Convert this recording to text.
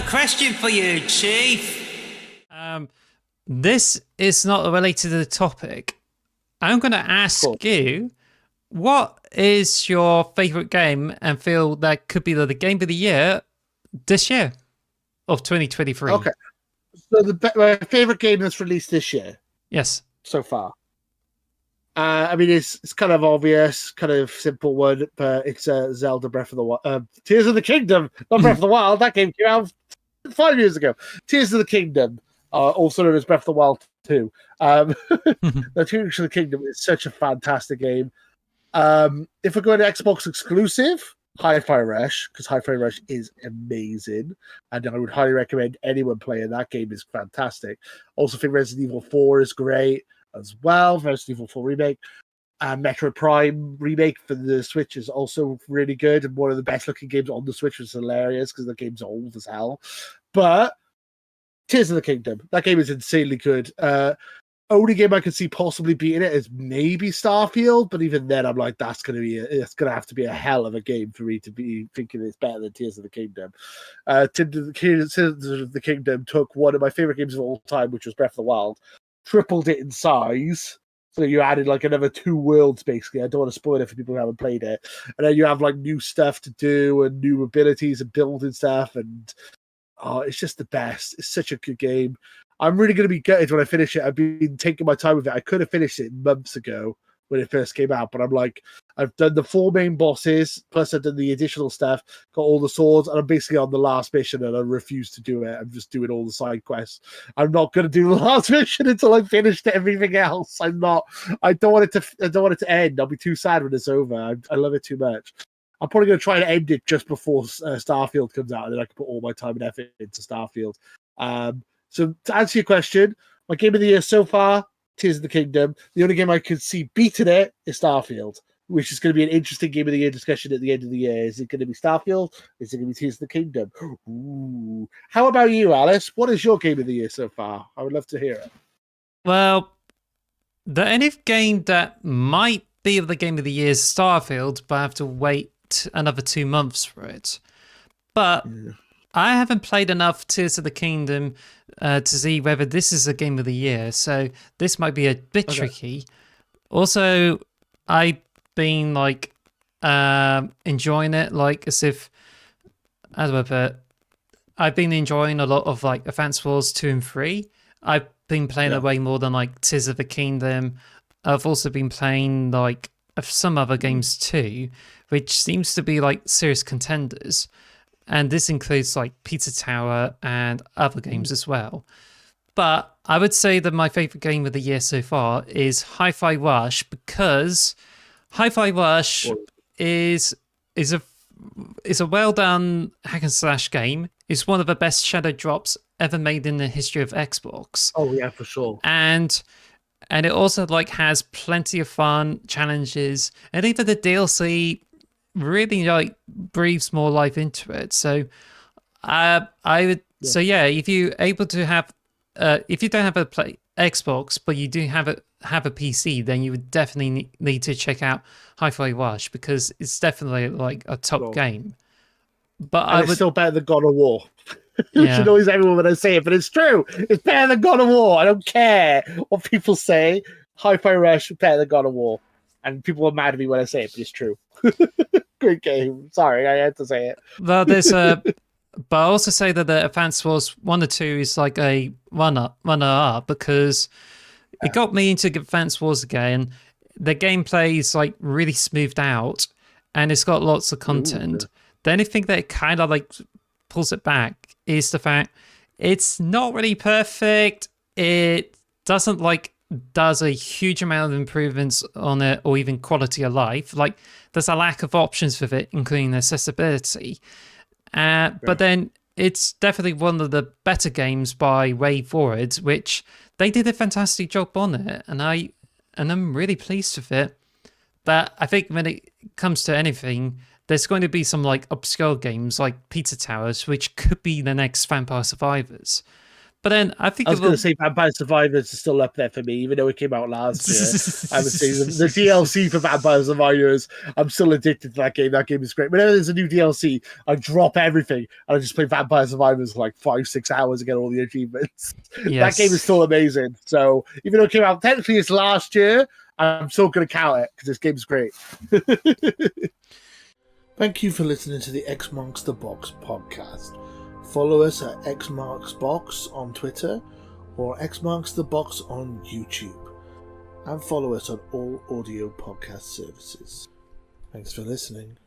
question for you, Chief. This is not related to the topic. I'm going to ask you, what is your favorite game and feel that could be the game of the year this year of 2023? Okay. So my favorite game that's released this year. Yes. So far. I mean, it's kind of obvious, kind of simple one, but it's Zelda Breath of the Wild. Tears of the Kingdom, not Breath of the Wild. That game came out 5 years ago. Tears of the Kingdom, also known as Breath of the Wild 2. The Tears of the Kingdom is such a fantastic game. If we're going to Xbox exclusive, Hi-Fi Rush, because Hi-Fi Rush is amazing, and I would highly recommend anyone playing that game. Is fantastic. Also think Resident Evil 4 is great as well. Resident Evil 4 Remake. Metroid Prime Remake for the Switch is also really good, and one of the best looking games on the Switch, was hilarious because the game's old as hell. But Tears of the Kingdom, that game is insanely good. Only game I could see possibly beating it is maybe Starfield, but even then, I'm like, it's gonna have to be a hell of a game for me to be thinking it's better than Tears of the Kingdom. Tears of the Kingdom took one of my favorite games of all time, which was Breath of the Wild, tripled it in size. So you added like another 2 worlds, basically. I don't want to spoil it for people who haven't played it. And then you have like new stuff to do and new abilities and building stuff, and it's just the best. It's such a good game. I'm really going to be gutted when I finish it. I've been taking my time with it. I could have finished it months ago when it first came out, but I'm like, I've done the 4 main bosses, plus I've done the additional stuff, got all the swords, and I'm basically on the last mission, and I refuse to do it. I'm just doing all the side quests. I'm not going to do the last mission until I've finished everything else. I don't want it to end. I'll be too sad when it's over. I love it too much. I'm probably going to try to end it just before Starfield comes out, and then I can put all my time and effort into Starfield. So to answer your question, my game of the year so far, Tears of the Kingdom. The only game I could see beating it is Starfield, which is going to be an interesting game of the year discussion at the end of the year. Is it going to be Starfield? Is it going to be Tears of the Kingdom? Ooh. How about you, Alice? What is your game of the year so far? I would love to hear it. Well, the only game that might be the game of the year is Starfield, but I have to wait another 2 months for it. But I haven't played enough Tears of the Kingdom to see whether this is a game of the year, so this might be a bit tricky. Also, I've been like enjoying it, like as if, how do I put it? I've been enjoying a lot of like Advance Wars 2 and 3. I've been playing it way more than like Tears of the Kingdom. I've also been playing like some other games too, which seems to be like serious contenders. And this includes like Pizza Tower and other games as well. But I would say that my favorite game of the year so far is Hi-Fi Rush, because Hi-Fi Rush is a well done hack and slash game. It's one of the best shadow drops ever made in the history of Xbox. Oh yeah, for sure. And it also like has plenty of fun challenges, and even the DLC really like breathes more life into it. So I would if you're able to have if you don't have a Xbox but you do have a PC, then you would definitely need to check out Hi-Fi Rush, because it's definitely like a top game. But it's still better than God of War. You should always everyone when I say it, but it's true. It's better than God of War. I don't care what people say. Hi-Fi Rush is better than God of War. And people are mad at me when I say it, but it's true. Great game. Sorry, I had to say it. Well, there's but I also say that the Advance Wars 1 or 2 is like a runner up, because it got me into Advance Wars again. The gameplay is like really smoothed out, and it's got lots of content. The only thing that kind of like pulls it back is the fact it's not really perfect. It doesn't like does a huge amount of improvements on it, or even quality of life. Like there's a lack of options with it, including accessibility. But then it's definitely one of the better games by Way Forward, which they did a fantastic job on it, and I'm really pleased with it. But I think when it comes to anything, there's going to be some like obscure games like Pizza Towers, which could be the next Vampire Survivors. But then I think I was going to say Vampire Survivors is still up there for me, even though it came out last year. I would say the DLC for Vampire Survivors, I'm still addicted to that game. That game is great. Whenever there's a new DLC, I drop everything and I just play Vampire Survivors for like 5-6 hours to get all the achievements. That game is still amazing. So even though it came out technically it's last year, I'm still going to count it because this game's great. Thank you for listening to the X Marks the Box podcast. Follow us at xmarksbox on Twitter or xmarksthebox on YouTube. And follow us on all audio podcast services. Thanks for listening.